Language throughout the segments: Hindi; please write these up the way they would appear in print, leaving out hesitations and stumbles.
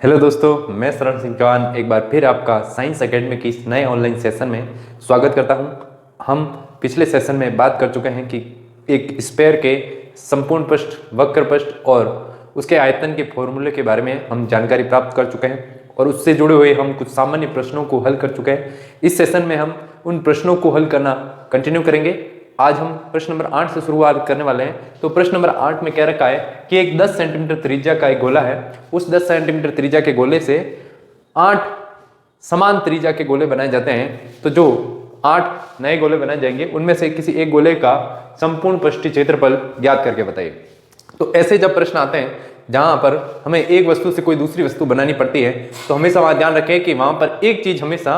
हेलो दोस्तों, मैं शरण सिंह चौहान एक बार फिर आपका साइंस एकेडमी की इस नए ऑनलाइन सेशन में स्वागत करता हूं। हम पिछले सेशन में बात कर चुके हैं कि एक स्फीयर के संपूर्ण पृष्ठ, वक्र पृष्ठ और उसके आयतन के फॉर्मूले के बारे में हम जानकारी प्राप्त कर चुके हैं और उससे जुड़े हुए हम कुछ सामान्य प्रश्नों को हल कर चुके हैं। इस सेशन में हम उन प्रश्नों को हल करना कंटिन्यू करेंगे। आज हम प्रश्न नंबर 8 से शुरुआत करने वाले हैं। तो प्रश्न नंबर 8 में कह रखा है कि एक 10 सेंटीमीटर त्रिज्या का एक गोला है। उस 10 सेंटीमीटर त्रिज्या के गोले से 8 समान त्रिज्या के गोले बनाए जाते हैं। तो जो 8 नए गोले बनाए जाएंगे उनमें से किसी एक गोले का संपूर्ण पृष्ठीय क्षेत्रफल ज्ञात करके बताइए। तो ऐसे जब प्रश्न आते हैं जहां पर हमें एक वस्तु से कोई दूसरी वस्तु बनानी पड़ती है तो हमेशा वहां ध्यान रखें कि वहां पर एक चीज हमेशा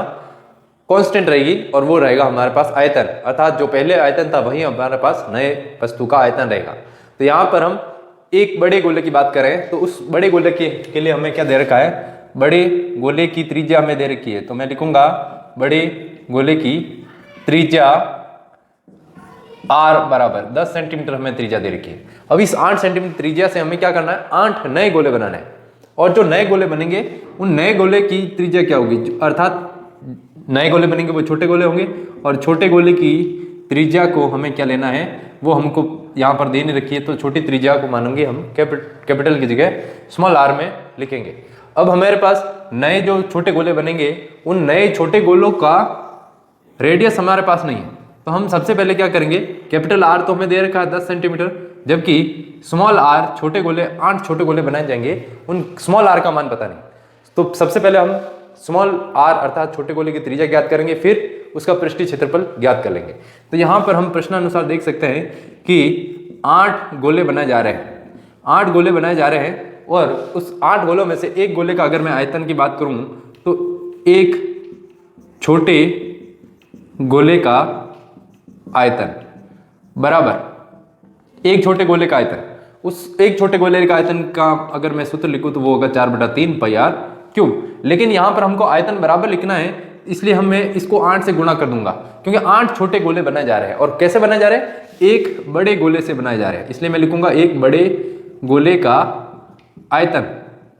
कांस्टेंट रहेगी और वो रहेगा हमारे पास आयतन, अर्थात जो पहले आयतन था वही हमारे पास नए वस्तु का आयतन रहेगा। तो यहाँ पर हम एक बड़े गोले की बात करें तो उस बड़े गोले के लिए हमें क्या दे रखा है, बड़े गोले की त्रिज्या हमें दे रखी है। तो मैं लिखूंगा बड़े गोले की त्रिज्या r बराबर 10 सेंटीमीटर हमें त्रिज्या दे रखी है। अब इस 8 सेंटीमीटर त्रिज्या से हमें क्या करना है, 8 नए गोले बनाना है। और जो नए गोले बनेंगे उन नए गोले की त्रिज्या क्या होगी, अर्थात नए गोले बनेंगे वो छोटे गोले होंगे और छोटे गोले की त्रिज्या को हमें क्या लेना है, वो हमको यहाँ पर देने रखी है। तो छोटी त्रिज्या को मानेंगे हम कैपिटल की जगह स्मॉल r में लिखेंगे। अब हमारे पास नए जो छोटे गोले बनेंगे उन नए छोटे गोलों का रेडियस हमारे पास नहीं है। तो हम सबसे पहले क्या करेंगे, कैपिटल R तो हमें दे रखा है 10 सेंटीमीटर, जबकि स्मॉल r छोटे गोले 8 छोटे गोले बनाए जाएंगे, उन स्मॉल r का मान पता नहीं। तो सबसे पहले हम स्मॉल r अर्थात छोटे गोले की त्रिज्या ज्ञात करेंगे, फिर उसका पृष्ठीय क्षेत्रफल ज्ञात कर लेंगे। तो यहाँ पर हम प्रश्नानुसार देख सकते हैं कि 8 गोले बनाए जा रहे हैं, 8 गोले बनाए जा रहे हैं और उस 8 गोलों में से एक गोले का अगर मैं आयतन की बात करूँ तो एक छोटे गोले का आयतन बराबर एक छोटे गोले का आयतन, उस एक छोटे गोले का आयतन का अगर मैं सूत्र लिखूं तो वो होगा 4/3 पाई r क्यूब। लेकिन यहां पर हमको आयतन बराबर लिखना है, इसलिए हम मैं इसको 8 से गुणा कर दूंगा, क्योंकि 8 छोटे गोले बनाए जा रहे हैं। और कैसे बनाए जा रहे हैं, एक बड़े गोले से बनाए जा रहे हैं, इसलिए मैं लिखूंगा एक बड़े गोले का आयतन।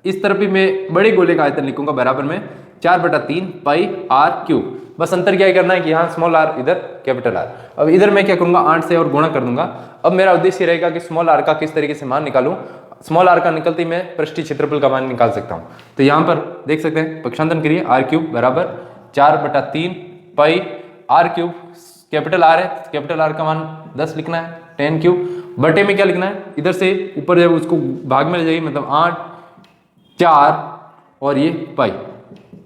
इस तरफ भी मैं बड़े गोले का आयतन लिखूंगा बराबर में 4/3 पाई r क्यूब। बस अंतर क्या करना है कि यहाँ स्मॉल r इधर कैपिटल R। अब इधर मैं क्या करूंगा, 8 से और गुणा कर दूंगा। अब मेरा उद्देश्य रहेगा कि स्मॉल r का किस तरीके से मान निकालूं। स्मॉल r का निकलते ही मैं पृष्ठीय क्षेत्रफल का मान निकाल सकता हूं। तो यहाँ पर देख सकते हैं, पक्षांतरण करिए, r क्यूब बराबर 4/3 पाई r क्यूब। कैपिटल R है, कैपिटल R का मान 10 लिखना है, 10 क्यूब बटे में क्या लिखना है, इधर से ऊपर जब उसको भाग में ले जाइए, मतलब 8 4 और ये पाई,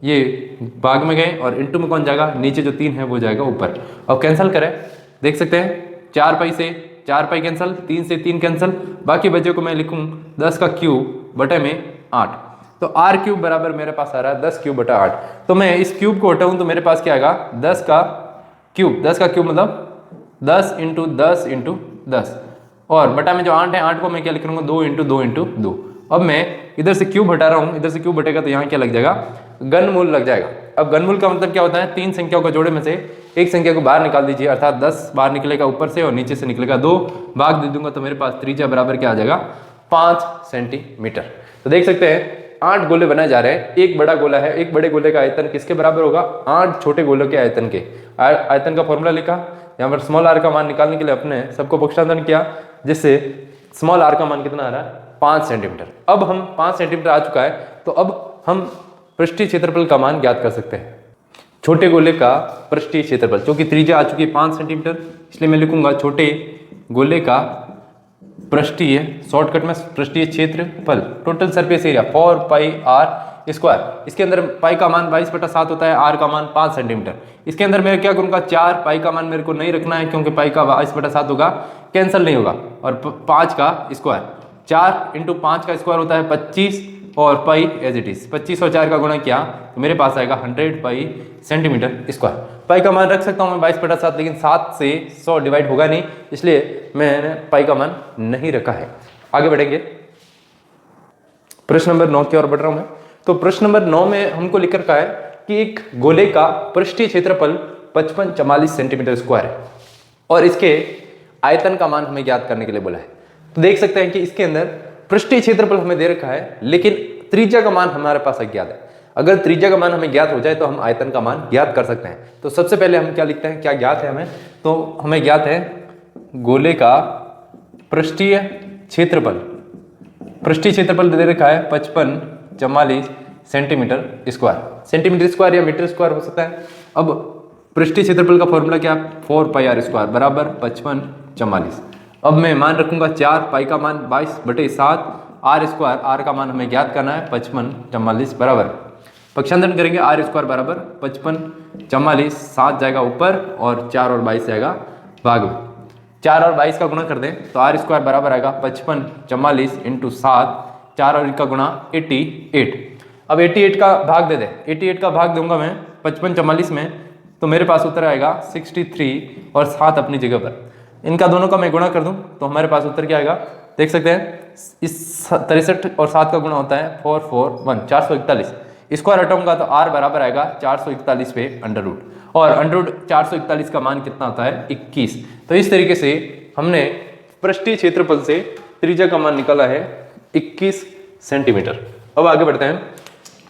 ये भाग में गए और इंटू में कौन जाएगा, नीचे जो 3 है वो जाएगा ऊपर। अब कैंसिल करें, देख सकते हैं 4 पाई से 4 पाई कैंसिल, 3 से 3 कैंसिल, बाकी बचे को मैं लिखूं 10 का क्यूब बटे में 8। तो r क्यूब बराबर मेरे पास आ रहा है 10 क्यूब बटा 8। तो मैं इस क्यूब को हटाऊं तो मेरे पास क्या आएगा, 10 का क्यूब, 10 का क्यूब मतलब 10 इंटू 10 इंटू 10 और बटा में जो 8 है, 8 को मैं क्या लिख लूंगा, 2 इंटू 2 इंटू 2। अब मैं इधर से क्यूब हटा रहा हूँ, इधर से क्यूब हटेगा तो यहाँ क्या लग जाएगा, घनमूल लग जाएगा। अब घनमूल का मतलब क्या होता है, 3 संख्याओं के जोड़े में से एक संख्या को बाहर निकाल दीजिए, अर्थात 10 बाहर निकलेगा ऊपर से और नीचे से निकलेगा 2, भाग दे दूंगा तो मेरे पास त्रिज्या बराबर क्या आ जाएगा, 5 सेंटीमीटर। तो देख सकते हैं 8 गोले बनाए जा रहे हैं, एक बड़ा गोला है, एक बड़े गोले का आयतन किसके बराबर होगा, 8 छोटे गोलों के आयतन के। आयतन का फॉर्मूला लिखा, यहाँ पर स्मॉल r का मान निकालने के लिए अपने सबको पक्षांतरण किया, जिससे स्मॉल r का मान कितना आ रहा है, 5 सेंटीमीटर। अब हम 5 सेंटीमीटर आ चुका है, तो अब हम पृष्ठीय क्षेत्रफल का मान ज्ञात कर सकते हैं। छोटे गोले का पृष्ठीय क्षेत्रफल, क्योंकि त्रिज्या आ चुकी है 5 सेंटीमीटर, इसलिए मैं लिखूंगा छोटे गोले का पृष्ठीय, शॉर्टकट में पृष्ठीय क्षेत्रफल, टोटल सरफेस एरिया 4 पाई r स्क्वायर। इसके अंदर पाई का मान 22/7 होता है, r का मान 5 सेंटीमीटर। इसके अंदर मैं क्या करूंगा, 4 पाई का मान मेरे को नहीं रखना है, क्योंकि पाई का 22/7 होगा, कैंसिल नहीं होगा, और 5 का स्क्वायर, 4 इंटू 5 का स्क्वायर होता है 25 और पाई एज इट इज, 25 और 4 का गुणा किया तो मेरे पास आएगा 100 पाई सेंटीमीटर स्क्वायर। पाई का मान रख सकता हूँ मैं 22/7, लेकिन 7 से 100 डिवाइड होगा नहीं, इसलिए मैंने पाई का मान नहीं रखा है। आगे बढ़ेंगे, प्रश्न नंबर 9 की ओर बढ़ रहा हूं मैं। तो प्रश्न नंबर 9 में हमको लिख रखा है कि एक गोले का पृष्ठीय क्षेत्रफल 55-44 सेंटीमीटर स्क्वायर है और इसके आयतन का मान हमें ज्ञात करने के लिए बोला है। तो देख सकते हैं कि इसके अंदर पृष्ठीय क्षेत्रफल हमें दे रखा है, लेकिन त्रिज्या का मान हमारे पास अज्ञात है। अगर त्रिज्या का मान हमें ज्ञात हो जाए तो हम आयतन का मान ज्ञात कर सकते हैं। तो सबसे पहले हम क्या लिखते हैं, क्या ज्ञात है हमें, तो हमें ज्ञात है गोले का पृष्ठीय क्षेत्रफल। पृष्ठीय क्षेत्रफल दे रखा है 5544 सेंटीमीटर स्क्वायर। सेंटीमीटर स्क्वायर या मीटर स्क्वायर हो सकता है। अब पृष्ठीय क्षेत्रफल का फॉर्मूला क्या, 4πr² बराबर 5544। अब मैं मान रखूंगा 4, पाई का मान 22/7, r², r का मान हमें ज्ञात करना है 5544 बराबर, पक्षांतरण करेंगे r² बराबर 5544, 7 जाएगा ऊपर और 4 और 22 जाएगा भाग में। 4 और 22 का गुणा कर दें तो r² बराबर आएगा 5544 × 7, 4 और का गुणा 88। अब 88 का भाग दे दें, 88 का भाग दूंगा मैं 5544 में, तो मेरे पास उत्तर आएगा 63 और 7 अपनी जगह पर। इनका दोनों का मैं गुणा कर दूं तो हमारे पास उत्तर क्या आएगा, देख सकते हैं इस 63 और 7 का गुणा होता है 441, 441। स्क्वायर हटाऊंगा तो r बराबर आएगा 441 पे √ और √ 441 का मान कितना होता है 21। तो इस तरीके से हमने पृष्ठीय क्षेत्रफल से त्रिज्या का मान निकाला है 21 सेंटीमीटर। अब आगे बढ़ते हैं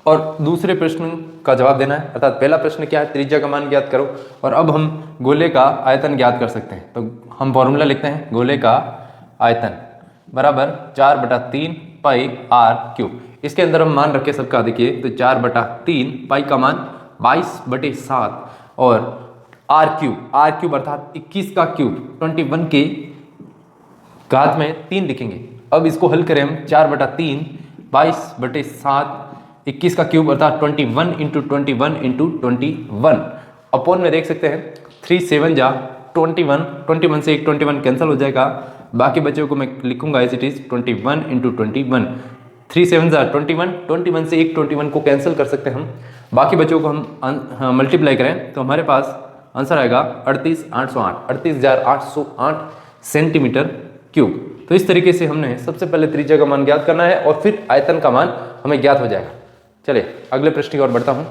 और दूसरे प्रश्न का जवाब देना है। अर्थात पहला प्रश्न क्या है, त्रिज्या का मान ज्ञात करो, और अब हम गोले का आयतन ज्ञात कर सकते हैं। तो हम फॉर्मूला लिखते हैं, गोले का आयतन बराबर 4/3 πr³। इसके अंदर हम मान रखे सबका, देखिए तो 4/3 पाई का मान 22/7 और r³ अर्थात 21 का क्यूब 21 के घात में 3 लिखेंगे। अब इसको हल करें हम, 4/3 22/7, 21 का क्यूब अर्थात 21 × 21 × 21 अपॉन में देख सकते हैं 3 7 जा 21, 21 से एक 21 कैंसिल हो जाएगा, बाकी बच्चों को मैं लिखूंगा एज इट इज 21 × 21, 3 7 जा 21, 21 से एक 21 को कैंसिल कर सकते हैं हम, बाकी बच्चों को हम मल्टीप्लाई करें तो हमारे पास आंसर आएगा 38808 सेंटीमीटर क्यूब। तो इस तरीके से हमने सबसे पहले त्रिज्या का मान ज्ञात करना है और फिर आयतन का मान हमें ज्ञात हो जाएगा। चलिए अगले प्रश्न की ओर बढ़ता हूं।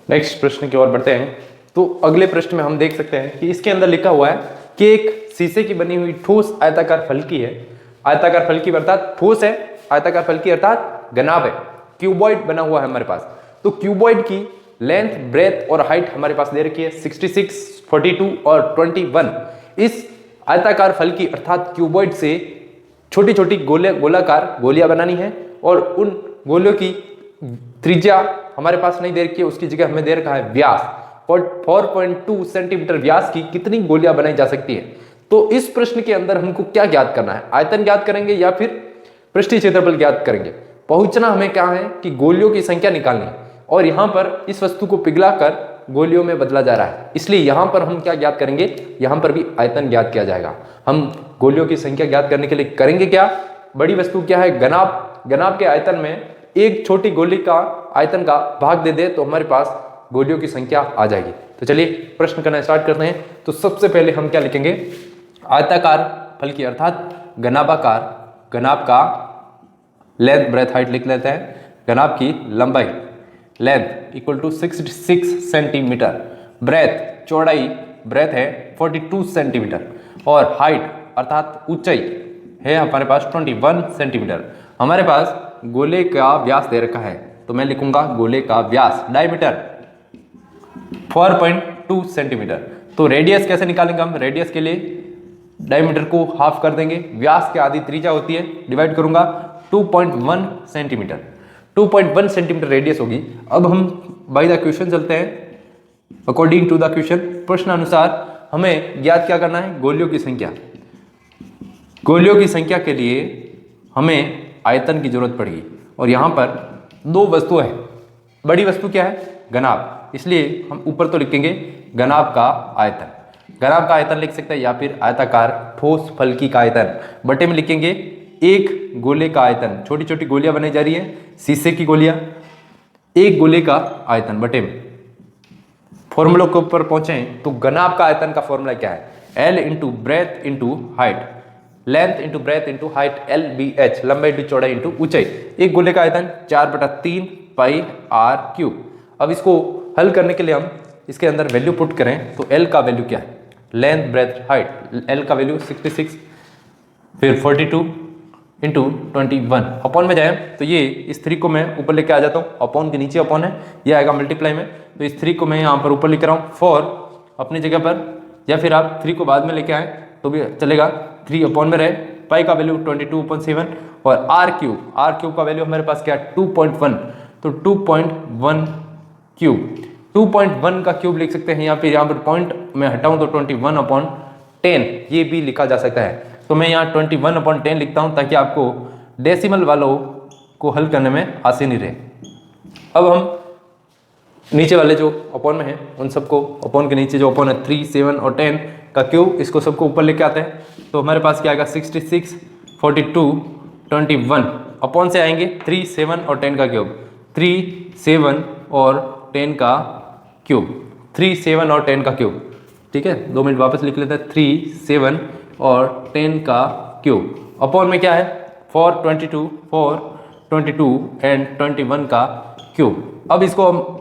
नेक्स्ट प्रश्न की ओर बढ़ते हैं। तो अगले प्रश्न में हम देख सकते हैं कि इसके अंदर लिखा हुआ है कि एक शीशे की बनी हुई ठोस आयताकार फलकी है। आयताकार फलकी अर्थात ठोस है, आयताकार फलकी अर्थात घनाभ है, क्यूबॉइड बना हुआ है हमारे पास। तो क्यूबॉइड की लेंथ, ब्रेथ और हाइट हमारे पास दे रखी है 66, 42 और 21। इस आयताकार फलकी अर्थात क्यूबॉइड से छोटी छोटी गोलाकार गोलियां बनानी है और उन गोलियों की त्रिज्या हमारे पास नहीं दे रखी है, उसकी जगह हमें दे रखा है व्यास। 4.2 सेंटीमीटर व्यास की कितनी गोलियां बनाई जा सकती है। तो इस प्रश्न के अंदर हमको क्या ज्ञात करना है, आयतन ज्ञात करेंगे या फिर पृष्ठीय क्षेत्रफल ज्ञात करेंगे। पहुंचना हमें क्या है कि गोलियों की संख्या निकालनी है और यहां पर इस वस्तु को पिघलाकर गोलियों में बदला जा रहा है, इसलिए यहां पर हम क्या ज्ञात करेंगे, यहां पर भी आयतन ज्ञात किया जाएगा। हम गोलियों की संख्या ज्ञात करने के लिए करेंगे क्या, बड़ी वस्तु क्या है घनाभ, घनाभ के आयतन में एक छोटी गोली का आयतन का भाग दे दे तो हमारे पास गोलियों की संख्या आ जाएगी। तो चलिए प्रश्न करना स्टार्ट करते हैं। तो सबसे पहले हम क्या लिखेंगे, आयताकार फलकी अर्थात घनाभाकार, घनाभ का लेंथ ब्रेथ हाइट लिख लेते हैं। घनाभ की लंबाई length equal to 66 centimetre, breadth चौड़ाई ब्रेथ है 42 सेंटीमीटर और हाइट अर्थात ऊंचाई है हमारे पास 21 सेंटीमीटर। हमारे पास गोले का व्यास दे रखा है तो मैं लिखूंगा गोले का व्यास डायमीटर 4.2 सेंटीमीटर। तो रेडियस कैसे निकालेंगे हम, रेडियस के लिए डायमीटर को हाफ कर देंगे, व्यास की आधी त्रिज्या होती है, डिवाइड करूंगा 2.1 सेंटीमीटर, 2.1 सेंटीमीटर रेडियस होगी। अब हम बाय द क्वेश्चन चलते हैं, अकॉर्डिंग टू द क्वेश्चन, प्रश्न अनुसार हमें ज्ञात क्या करना है, गोलियों की संख्या। गोलियों की संख्या के लिए हमें आयतन की जरूरत पड़ेगी और यहां पर दो वस्तु है, बड़ी वस्तु क्या है घनाभ, इसलिए हम ऊपर तो लिखेंगे घनाभ का आयतन, घनाभ का आयतन लिख सकते हैं या फिर आयताकार ठोस फलकी का आयतन। बटे में लिखेंगे एक गोले का आयतन, छोटी छोटी गोलियां बनाई जा रही है, शीशे की गोलियां, एक गोले का आयतन बटे में। फॉर्मूला के ऊपर पहुंचे तो घनाभ का आयतन का फॉर्मूला क्या है, L into breadth into height, length into breadth into height LBH, लंबाई इंटू चौड़ाई इंटू ऊंचाई। एक गोले का आयतन 4/3 πr³। अब इसको हल करने के लिए हम इसके अंदर वैल्यू पुट करें तो L का वैल्यू क्या है, लेंथ ब्रेथ हाइट, L का वैल्यू 66, फिर 42, इंटू 21 अपॉन में जाए तो ये इस 3 को मैं ऊपर लेके आ जाता हूँ, अपॉन के नीचे अपॉन है, ये आएगा मल्टीप्लाई में, तो इस 3 को मैं यहाँ पर ऊपर लेकर रहा हूँ 4 अपनी जगह पर, या फिर आप 3 को बाद में लेके आए तो भी चलेगा, 3 अपॉन में रहे, पाई का वैल्यू 22/7 और आर क्यूब का वैल्यू हमारे पास क्या है 2.1, तो 2.1 क्यूब, 2.1 का क्यूब लिख सकते हैं, यहाँ पर पॉइंट में हटाऊं तो 21/10 ये भी लिखा जा सकता है, तो मैं यहाँ 21/10 लिखता हूँ ताकि आपको डेसिमल वालों को हल करने में आसानी रहे। अब हम नीचे वाले जो अपॉन में हैं उन सबको, अपॉन के नीचे जो अपॉन है 3, 7 और 10 का क्यूब, इसको सबको ऊपर लेके आते हैं, तो हमारे पास क्या आएगा 66, 42, 21 अपॉन से आएंगे 3, 7 और 10 का क्यूब, 3, 7 और 10 का क्यूब, 3, 7 और 10 का क्यूब, ठीक है, 2 मिनट वापस लिख लेते हैं, 3, 7 और 10 का क्यूब, अपॉन में क्या है 4, 22 एंड 21 का क्यूब। अब इसको हम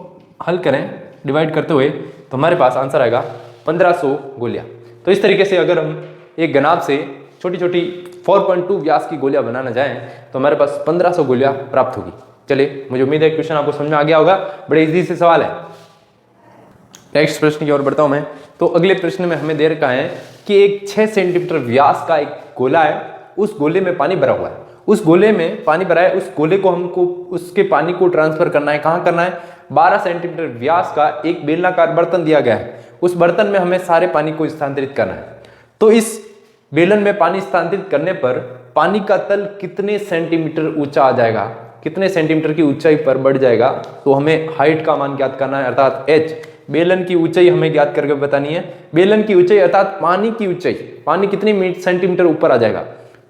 हल करें डिवाइड करते हुए तो हमारे पास आंसर आएगा 1500 गोलियां। तो इस तरीके से अगर हम एक गनाब से छोटी छोटी 4.2 व्यास की गोलियां बनाना जाएं तो हमारे पास 1500 गोलियां प्राप्त होगी। चलिए, मुझे उम्मीद है क्वेश्चन आपको समझ में आ गया होगा, बड़े इजी से सवाल है। नेक्स्ट प्रश्न की ओर बढ़ता हूं मैं। तो अगले प्रश्न में हमें दे रखा है कि एक 6 सेंटीमीटर व्यास का एक गोला है, उस गोले में पानी भरा हुआ है, उस गोले में पानी भरा है, उस गोले को हमको उसके पानी को ट्रांसफर करना है, कहाँ करना है, 12 सेंटीमीटर व्यास का एक बेलनाकार बर्तन दिया गया है, उस बर्तन में हमें सारे पानी को स्थानांतरित करना है। तो इस बेलन में पानी स्थानांतरित करने पर पानी का तल कितने सेंटीमीटर ऊंचा आ जाएगा, कितने सेंटीमीटर की ऊंचाई पर बढ़ जाएगा, तो हमें हाइट का मान ज्ञात करना है, अर्थात h, बेलन की ऊंचाई हमें ज्ञात करके बतानी है। बेलन की ऊंचाई अर्थात पानी की ऊंचाई, पानी कितनी सेंटीमीटर ऊपर आ जाएगा,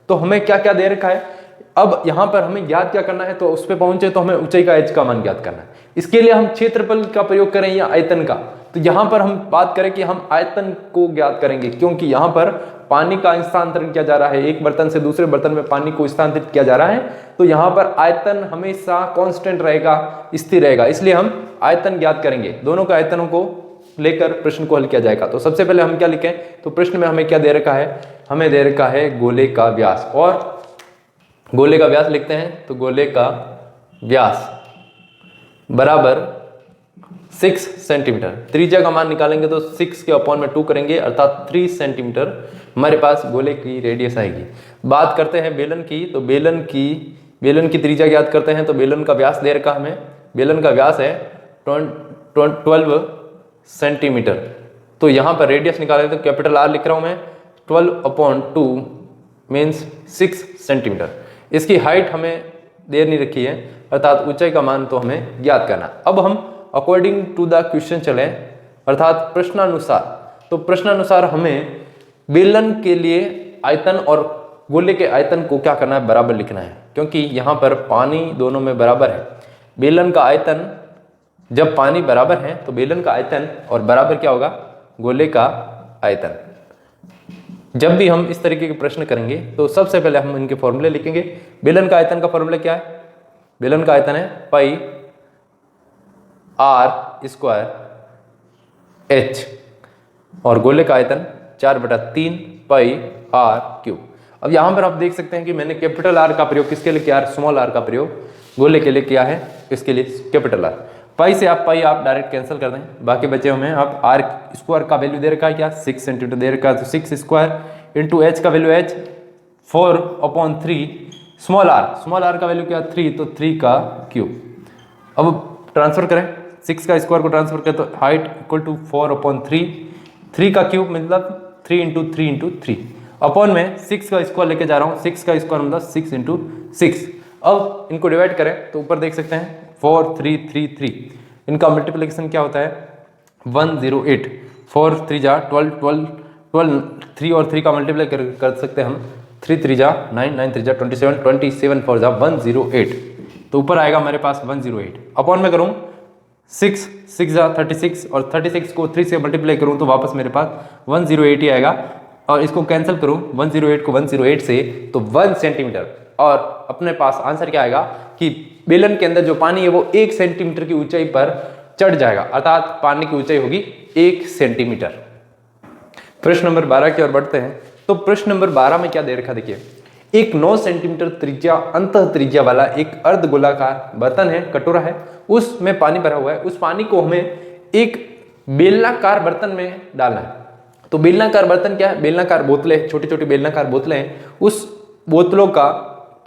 तो हमें क्या क्या दे रखा है। अब यहां पर हमें ज्ञात क्या करना है, तो उस पर पहुंचे तो हमें ऊंचाई का h का मान ज्ञात करना है। इसके लिए हम क्षेत्रफल का प्रयोग करें या आयतन का, तो यहां पर हम बात करें कि हम आयतन को ज्ञात करेंगे, क्योंकि यहां पर पानी का स्थानांतरण किया जा रहा है, एक बर्तन से दूसरे बर्तन में पानी को स्थानांतरित किया जा रहा है, तो यहां पर आयतन हमेशा कांस्टेंट रहेगा, स्थिर रहेगा, इसलिए हम आयतन ज्ञात करेंगे। दोनों के आयतनों को लेकर प्रश्न को हल किया जाएगा। तो सबसे पहले हम क्या लिखें, तो प्रश्न में हमें क्या दे रखा है, हमें दे रखा है गोले का व्यास, और गोले का व्यास लिखते हैं, तो गोले का व्यास बराबर 6 सेंटीमीटर, त्रिज्या का मान निकालेंगे तो 6 के अपॉन में 2 करेंगे, अर्थात 3 सेंटीमीटर हमारे पास गोले की रेडियस आएगी। बात करते हैं बेलन की, तो बेलन की त्रिज्या ज्ञात करते हैं, तो बेलन का व्यास दे रखा हमें, बेलन का व्यास है 12 सेंटीमीटर, तो यहाँ पर रेडियस निकालें तो कैपिटल R लिख रहा हूँ मैं, 12/2 मीन्स 6 सेंटीमीटर। इसकी हाइट हमें दे नहीं रखी है, अर्थात ऊंचाई का मान तो हमें ज्ञात करना। अब हम अकॉर्डिंग टू द क्वेश्चन चलें, अर्थात प्रश्नानुसार, तो प्रश्नानुसार हमें बेलन के लिए आयतन और गोले के आयतन को क्या करना है, बराबर लिखना है, क्योंकि यहाँ पर पानी दोनों में बराबर है। बेलन का आयतन, जब पानी बराबर है तो बेलन का आयतन और बराबर क्या होगा, गोले का आयतन। जब भी हम इस तरीके के प्रश्न करेंगे तो सबसे पहले हम इनके फॉर्मूले लिखेंगे। बेलन का आयतन का फॉर्मूला क्या है, बेलन का आयतन है पाई r² h, और गोले का आयतन 4/3 पाई r³। अब यहां पर आप देख सकते हैं कि मैंने कैपिटल R का प्रयोग किसके लिए किया, स्मॉल r का प्रयोग गोले के लिए किया है, इसके लिए कैपिटल R। पाई से पाई आप डायरेक्ट कैंसिल कर दें, बाकी बचे हमें आप r² का वैल्यू दे रखा है क्या, 6 सेंटीमीटर दे रखा है, तो 6² इंटू h का वैल्यू h 4/3, स्मॉल r का वैल्यू क्या 3, तो 3 का क्यूब। अब ट्रांसफर करें, 6 का स्क्वायर को ट्रांसफर करें तो हाइट इक्वल टू 4/3, 3 का क्यूब मतलब 3 इंटू 3 इंटू 3, अपॉन में 6 का स्क्वायर लेके जा रहा हूँ, 6 का स्क्वायर मतलब 6 इंटू 6। अब इनको डिवाइड करें तो ऊपर देख सकते हैं 4, 3, 3, 3, इनका मल्टीप्लिकेशन क्या होता है 108, 4 3 जा 12, 12, 3 और 3 का मल्टीप्लाई कर सकते हैं हम, 3 3 जा 9, 9 3 जा 27, 27 4 जा 108, तो ऊपर आएगा हमारे पास 108। अपॉन में करूँ 6 6 जा 36, और 36 को 3 से मल्टीप्लाई करूँ तो वापस मेरे पास 108 ही आएगा, और इसको कैंसिल करूँ 108 को 108 से तो 1 सेंटीमीटर, और अपने पास आंसर क्या आएगा कि बेलन के अंदर जो पानी है वो 1 सेंटीमीटर की ऊंचाई पर चढ़ जाएगा, अर्थात पानी की ऊंचाई होगी 1 सेंटीमीटर। प्रश्न नंबर 12 की ओर बढ़ते हैं। तो प्रश्न नंबर 12 में क्या दे रखा, देखिए एक 9 सेंटीमीटर त्रिज्या अंतः त्रिज्या वाला एक अर्धगोलाकार बर्तन है, कटोरा है, उसमें पानी भरा हुआ है। उस पानी को हमें एक बेलनाकार बर्तन में डालना है। तो बेलनाकार बर्तन क्या है? बेलनाकार बोतलें, छोटी छोटी बेलनाकार बोतलें हैं। उस बोतलों का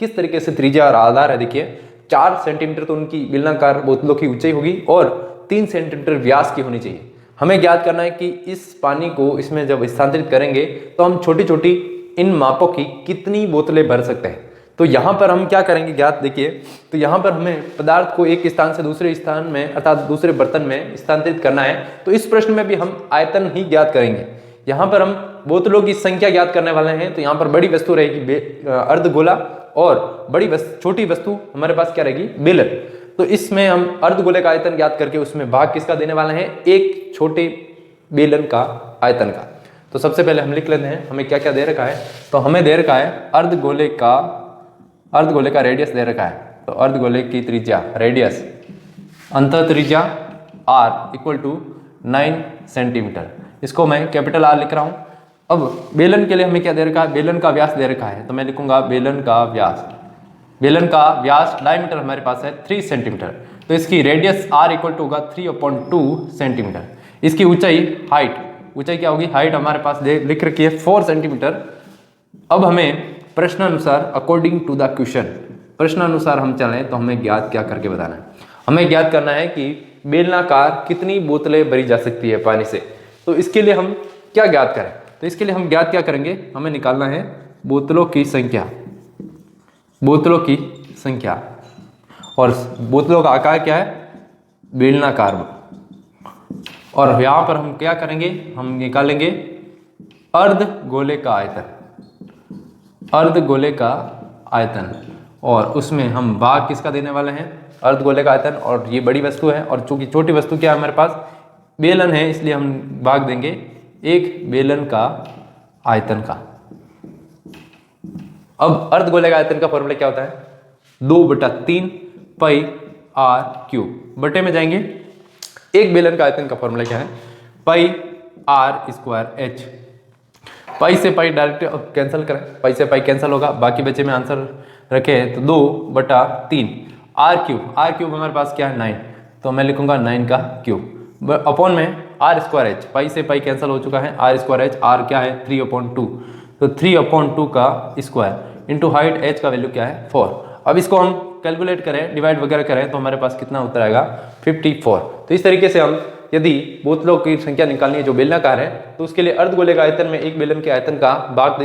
किस तरीके से त्रिज्या और आधार है, देखिए 4 सेंटीमीटर तो उनकी बेलनाकार बोतलों की ऊंचाई होगी और 3 सेंटीमीटर व्यास की होनी चाहिए। हमें ज्ञात करना है कि इस पानी को इसमें जब स्थानांतरित करेंगे तो हम छोटी छोटी इन मापों की कितनी बोतलें भर सकते हैं। तो यहाँ पर हम क्या करेंगे ज्ञात, देखिए तो यहाँ पर हमें पदार्थ को एक स्थान से दूसरे स्थान में अर्थात दूसरे बर्तन में स्थानांतरित करना है। तो इस प्रश्न में भी हम आयतन ही ज्ञात करेंगे। यहाँ पर हम बोतलों की संख्या ज्ञात करने वाले हैं। तो यहाँ पर बड़ी वस्तु रहेगी अर्धगोला और बड़ी छोटी वस्तु हमारे पास क्या रहेगी? बेलन। तो इसमें हम अर्धगोले का आयतन ज्ञात करके उसमें भाग किसका देने वाले हैं? एक छोटे बेलन का आयतन का। तो सबसे पहले हम लिख लेते हैं हमें क्या क्या दे रखा है। तो हमें दे रखा है अर्धगोले का रेडियस दे रखा है। तो अर्धगोले की त्रिज्या रेडियस अंतः त्रिज्या r इक्वल टू 9 सेंटीमीटर। इसको मैं कैपिटल R लिख रहा हूं। अब बेलन के लिए हमें क्या दे रखा है? बेलन का व्यास दे रखा है। तो मैं लिखूंगा बेलन का व्यास डायमीटर हमारे पास है 3 सेंटीमीटर। तो इसकी रेडियस r इक्वल टू होगा 3/2 सेंटीमीटर। इसकी ऊंचाई क्या होगी? हाइट हमारे पास लिख रखी है 4 सेंटीमीटर। अब हमें प्रश्नानुसार अकॉर्डिंग टू द क्वेश्चन, प्रश्नानुसार हम चलें तो हमें ज्ञात क्या करके बताना है? हमें ज्ञात करना है कि बेलनाकार कितनी बोतलें भरी जा सकती है पानी से। तो इसके लिए हम क्या ज्ञात करें? तो इसके लिए हम ज्ञात क्या करेंगे? हमें निकालना है बोतलों की संख्या और बोतलों का आकार क्या है? बेलनाकार। और यहाँ पर हम क्या करेंगे? हम निकालेंगे अर्धगोले का आयतन और उसमें हम भाग किसका देने वाले हैं? अर्धगोले का आयतन। और ये बड़ी वस्तु है और चूंकि छोटी वस्तु क्या है हमारे पास? बेलन है, इसलिए हम भाग देंगे एक बेलन का आयतन का। अब अर्धगोले का आयतन का फॉर्मूला क्या होता है? 2/3 पाई r क्यूब। बटे में जाएंगे, एक बेलन का आयतन का फॉर्मूला क्या है? पाई r स्क्वायर h। पाई से पाई डायरेक्ट कैंसिल करें, पाई से पाई कैंसिल होगा, बाकी बचे में आंसर रखे तो 2/3 r क्यूब हमारे पास क्या है? 9। तो मैं लिखूंगा 9 का क्यूब अपॉन में r स्क्वायर h। पाई से पाई कैंसिल हो चुका है, r स्क्वायर h, r क्या है? 3/2। तो 3/2 का स्क्वायर इंटू हाइट h का वैल्यू क्या है? 4। अब इसको हम कैलकुलेट करें, डिवाइड वगैरह करें तो हमारे पास कितना उत्तर आएगा? 54। तो इस तरीके से हम यदि बोतलों की संख्या निकालनी है जो बेलनाकार है तो उसके लिए अर्धगोले का आयतन में एक बेलन के आयतन का भाग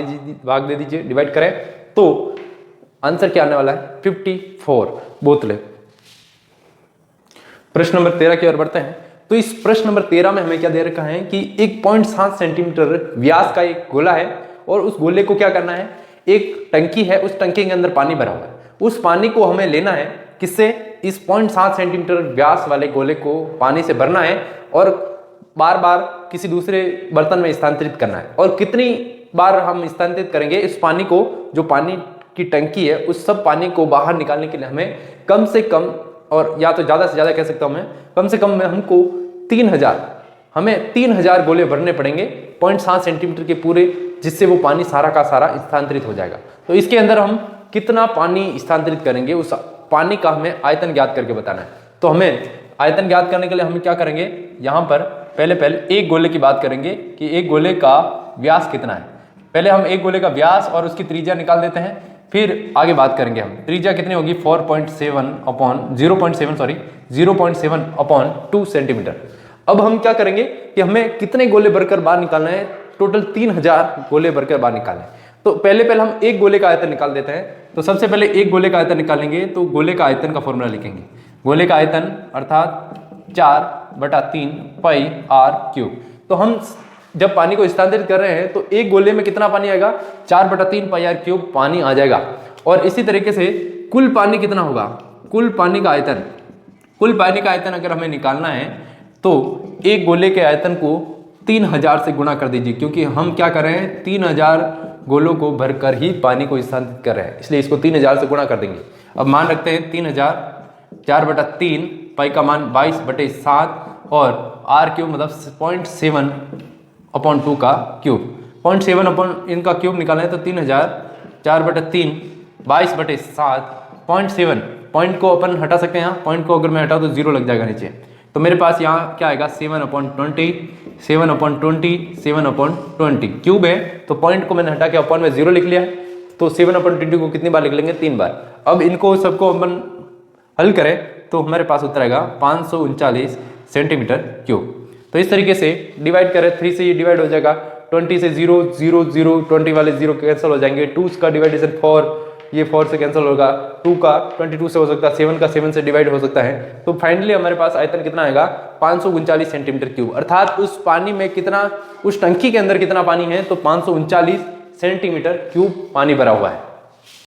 दे दीजिए, डिवाइड करें तो आंसर क्या आने वाला है? 54 बोतलें। प्रश्न नंबर 13 की ओर बढ़ते हैं। तो इस प्रश्न नंबर 13 में हमें क्या दे रखा है कि 1.7 सेंटीमीटर व्यास का एक गोला है और उस गोले को क्या करना है? एक टंकी है, उस टंकी के अंदर पानी भरा हुआ है। उस पानी को हमें लेना है किससे? इस 0.7 सेंटीमीटर व्यास वाले गोले को पानी से भरना है और बार बार किसी दूसरे बर्तन में स्थानांतरित करना है। और कितनी बार हम स्थानांतरित करेंगे इस पानी को? जो पानी की टंकी है उस सब पानी को बाहर निकालने के लिए हमें कम से कम, और या तो ज्यादा से ज्यादा कह सकता हूं मैं, कम से कम में हमको 3000 गोले भरने पड़ेंगे 0.7 सेंटीमीटर के पूरे, जिससे वो पानी सारा का सारा स्थानांतरित हो जाएगा। तो इसके अंदर हम कितना पानी स्थानांतरित करेंगे, उस पानी का हमें आयतन ज्ञात करके बताना है। तो हमें आयतन ज्ञात करने के लिए हम क्या करेंगे? यहाँ पर पहले एक गोले की बात करेंगे कि एक गोले का व्यास कितना है। पहले हम एक गोले का व्यास और उसकी त्रिज्या निकाल देते हैं, फिर आगे बात करेंगे हम। त्रिज्या कितनी होगी? 0.7/2 सेंटीमीटर। अब हम क्या करेंगे कि हमें कितने गोले भरकर बाहर निकालना है? टोटल 3000 गोले भरकर बाहर निकालना है। तो पहले हम एक गोले का आयतन निकाल देते हैं। तो सबसे पहले एक गोले का आयतन निकालेंगे तो गोले का आयतन का फॉर्मूला लिखेंगे। गोले का आयतन अर्थात 4/3 पाई r क्यूब। तो हम जब पानी को स्थानांतरित कर रहे हैं तो एक गोले में कितना पानी आएगा? 4/3 पाई r क्यूब पानी आ जाएगा। और इसी तरीके से कुल पानी कितना होगा? कुल पानी का आयतन अगर हमें निकालना है तो एक गोले के आयतन को 3000 से गुणा कर दीजिए, क्योंकि हम क्या कर रहे हैं? 3000 गोलों को भरकर ही पानी को स्थानांतरित कर रहे हैं, इसलिए इसको 3000 से गुणा कर देंगे। अब मान रखते हैं 3000, 4/3 पाई का मान 22/7 और r क्यूब मतलब 0.7/2 का क्यूब। 0.7 इनका क्यूब निकालें तो 3000 4/3 22/7 0.7। पॉइंट को अपन हटा सकते हैं यहाँ, पॉइंट को अगर मैं हटाऊँ तो 0 लग जाएगा नीचे, तो मेरे पास यहाँ क्या आएगा 7/20 7/20 क्यूब है, तो पॉइंट को मैंने हटा के अपॉन में 0 लिख लिया है, तो 7/20 को कितनी बार लिख लेंगे, 3 बार। अब इनको सबको अपन हल करें तो हमारे पास उत्तर आएगा 539 सेंटीमीटर क्यूब। तो इस तरीके से डिवाइड करें, 3 से ये डिवाइड हो जाएगा, 20 से 0 0 0 20 वाले 0 कैंसिल हो जाएंगे, 2 का डिवाइडेशन 4, ये 4 से कैंसिल होगा, 2 का 22 से हो सकता है, 7 का 7 से डिवाइड हो सकता है। तो फाइनली हमारे पास आयतन कितना आएगा 539 सेंटीमीटर क्यूब, अर्थात उस पानी में कितना, उस टंकी के अंदर कितना पानी है, तो 539 सेंटीमीटर क्यूब पानी भरा हुआ है।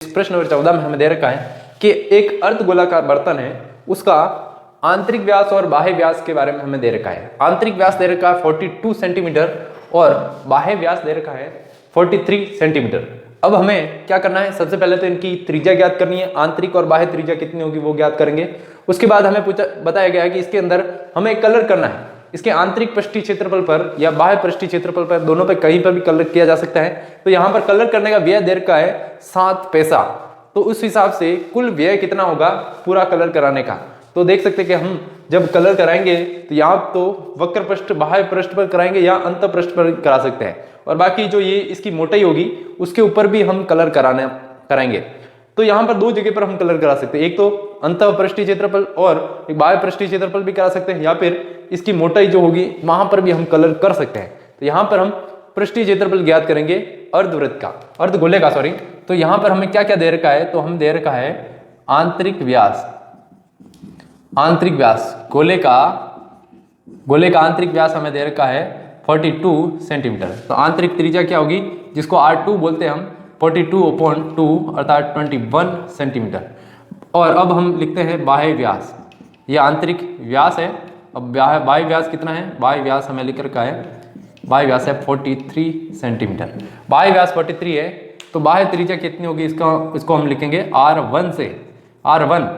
इस प्रश्न नंबर 14 में हमें दे रखा है कि एक अर्धगोलाकार बर्तन है, उसका आंतरिक व्यास और बाह्य व्यास के बारे में हमें दे रखा है। आंतरिक व्यास दे रखा है 42 सेंटीमीटर और बाह्य व्यास दे रखा है 43 सेंटीमीटर। अब हमें क्या करना है, सबसे पहले तो इनकी त्रिज्या ज्ञात करनी है, आंतरिक और बाह्य त्रिज्या कितनी होगी वो ज्ञात करेंगे। उसके बाद हमें बताया गया है कि इसके अंदर हमें कलर करना है, इसके आंतरिक पृष्ठीय क्षेत्रफल पर या बाह्य पृष्ठीय क्षेत्रफल पर, दोनों पर कहीं पर भी कलर किया जा सकता है। तो यहाँ पर कलर करने का व्यय दे रखा है 7 पैसा, तो उस हिसाब से कुल व्यय कितना होगा पूरा कलर कराने का। तो देख सकते हैं कि हम जब कलर कराएंगे तो यहाँ तो वक्र पृष्ठ बाह्य पृष्ठ पर कराएंगे या अंत पृष्ठ पर करा सकते हैं, और बाकी जो ये इसकी मोटाई होगी उसके ऊपर भी हम कलर कराएंगे। तो यहाँ पर 2 जगह पर हम कलर करा सकते हैं, एक तो अंत पृष्ठीय क्षेत्रफल और एक बाह्य पृष्ठीय क्षेत्रफल भी करा सकते हैं, या फिर इसकी मोटाई जो होगी वहां पर भी हम कलर कर सकते हैं। तो यहाँ पर हम पृष्ठीय क्षेत्रफल ज्ञात करेंगे अर्धवृत्त का, अर्धगोले का सॉरी। तो यहाँ पर हमें क्या क्या दे रखा है, तो हम दे रखा है आंतरिक व्यास, आंतरिक व्यास गोले का आंतरिक व्यास हमें दे रखा है 42 सेंटीमीटर। तो आंतरिक त्रिज्या क्या होगी, जिसको R2 बोलते हैं हम, 42/2 अर्थात 21 सेंटीमीटर। और अब हम लिखते हैं बाह्य व्यास, ये आंतरिक व्यास है। अब बाह्य व्यास कितना है, बाह्य व्यास हमें लिख रखा है, बाह्य व्यास है 43 सेंटीमीटर। बाह्य व्यास 43 है, तो बाह्य त्रिज्या कितनी होगी, इसको हम लिखेंगे R1 से, R1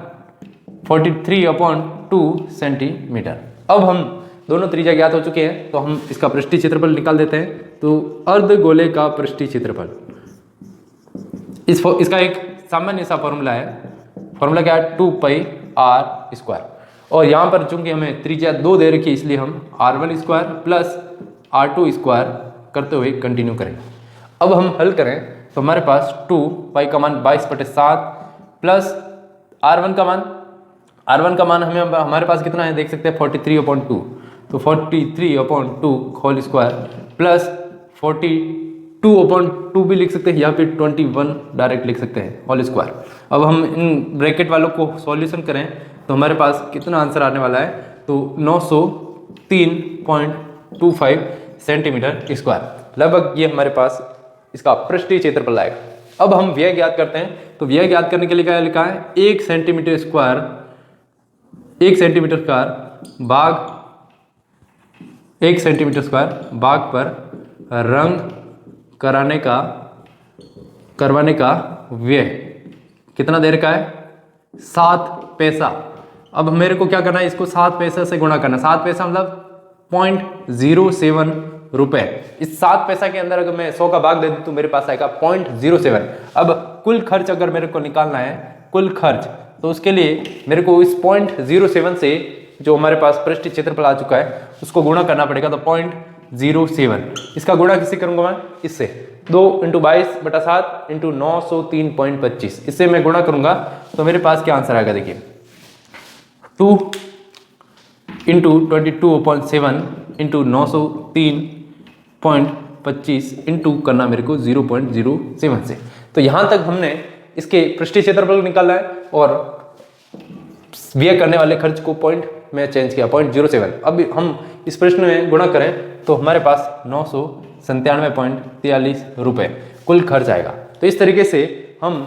43/2 सेंटीमीटर। अब हम दोनों त्रिज्या ज्ञात हो चुके हैं, तो हम इसका पृष्ठीय क्षेत्रफल निकाल देते हैं। तो अर्धगोले का पृष्ठीय क्षेत्रफल, इसका एक सामान्य सा फॉर्मूला है, फॉर्मूला क्या है, 2πr²। और यहाँ पर चूंकि हमें त्रिज्या 2 दे रखी है, इसलिए हम R1² प्लस R2² करते हुए कंटिन्यू करें। अब हम हल करें तो हमारे पास 2π का मान 22/7 प्लस R1 का मान हमारे पास कितना है, देख सकते हैं 43/2, तो 43/2 होल स्क्वायर प्लस 42/2 भी लिख सकते हैं, या फिर 21 डायरेक्ट लिख सकते हैं होल स्क्वायर। अब हम इन ब्रैकेट वालों को सॉल्यूशन करें तो हमारे पास कितना आंसर आने वाला है, तो 903.25 सेंटीमीटर स्क्वायर, लगभग ये हमारे पास इसका पृष्ठीय क्षेत्रफल आएगा। अब हम व्यय ज्ञात करते हैं, तो व्यय ज्ञात करने के लिए क्या लिखा है, 1 सेंटीमीटर स्क्वायर भाग पर रंग करवाने का व्यय कितना दे रखा है, 7 पैसा। अब मेरे को क्या करना है, इसको 7 पैसा से गुणा करना, 7 पैसा मतलब 0.07 रुपए। इस 7 पैसा के अंदर अगर मैं 100 का भाग दे दूं तो मेरे पास आएगा 0.07। अब कुल खर्च अगर मेरे को निकालना है, कुल खर्च, तो उसके लिए मेरे को इस 0.07 से जो हमारे पास पृष्ठीय क्षेत्रफल आ चुका है उसको गुणा करना पड़ेगा। तो 0.07, इसका गुणा किससे करूंगा मैं, इससे 2 × 22/7 × 903.25, इससे मैं गुणा करूंगा तो मेरे पास क्या आंसर आएगा, देखिए 2 × 22/7 × 903.25 इंटू करना मेरे को 0.07 से। तो यहां तक हमने इसके पृष्ठीय क्षेत्रफल निकाला है और व्यय करने वाले खर्च को पॉइंट में चेंज किया, 0.07। अब हम इस प्रश्न में गुणा करें तो हमारे पास 997.43 रुपए कुल खर्च आएगा। तो इस तरीके से हम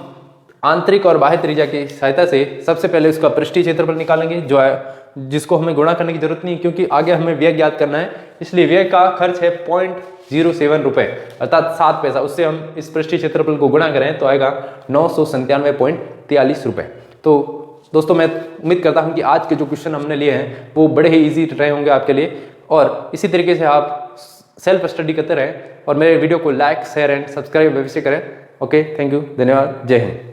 आंतरिक और बाह्य त्रिज्या की सहायता से सबसे पहले उसका पृष्ठीय क्षेत्रफल निकालेंगे, जो है जिसको हमें गुणा करने की जरूरत नहीं, क्योंकि आगे हमें व्यय ज्ञात करना है, इसलिए व्यय का खर्च है 0.07 रुपए अर्थात 7 पैसा। उससे हम इस पृष्ठीय क्षेत्रफल को गुणा करें तो आएगा 997.43 रुपए। तो दोस्तों मैं उम्मीद करता हूं कि आज के जो क्वेश्चन हमने लिए हैं वो बड़े ही इजी रहे होंगे आपके लिए, और इसी तरीके से आप सेल्फ स्टडी करते रहें और मेरे वीडियो को लाइक, शेयर एंड सब्सक्राइब अवश्य करें। ओके, थैंक यू, धन्यवाद, जय हिंद।